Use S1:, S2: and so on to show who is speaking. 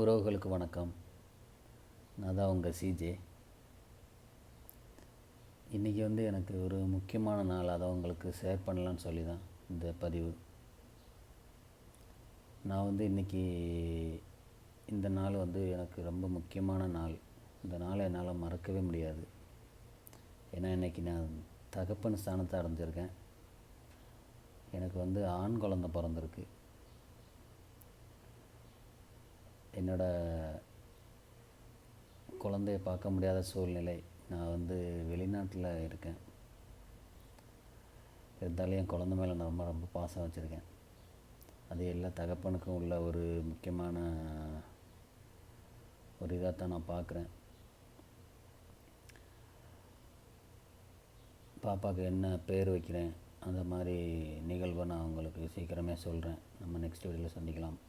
S1: உறவுகளுக்கு வணக்கம். நான் தான் உங்கள் சிஜே. இன்றைக்கி எனக்கு ஒரு முக்கியமான நாள், அதை உங்களுக்கு ஷேர் பண்ணலான்னு சொல்லி தான் இந்த பதிவு. நான் இன்றைக்கி இந்த நாள் எனக்கு ரொம்ப முக்கியமான நாள். இந்த நாளை என்னால் மறக்கவே முடியாது. ஏன்னா இன்றைக்கி நான் தகப்பன் ஸ்தானத்தை அடைஞ்சிருக்கேன். எனக்கு ஆண் குழந்தை பிறந்திருக்கு. என்னோடய குழந்தைய பார்க்க முடியாத சூழ்நிலை. நான் வெளிநாட்டில் இருக்கேன். இருந்தாலும் என் குழந்தை மேலே நான் ரொம்ப ரொம்ப பாசம் வச்சுருக்கேன். அது எல்லா தகப்பனுக்கும் உள்ள ஒரு முக்கியமான ஒரு இதாக தான் நான் பார்க்குறேன். பாப்பாவுக்கு என்ன பேர் வைக்கிறேன், அந்த மாதிரி நிகழ்வை நான் உங்களுக்கு சீக்கிரமே சொல்கிறேன். நம்ம நெக்ஸ்ட் வீடியோவில் சந்திக்கலாம்.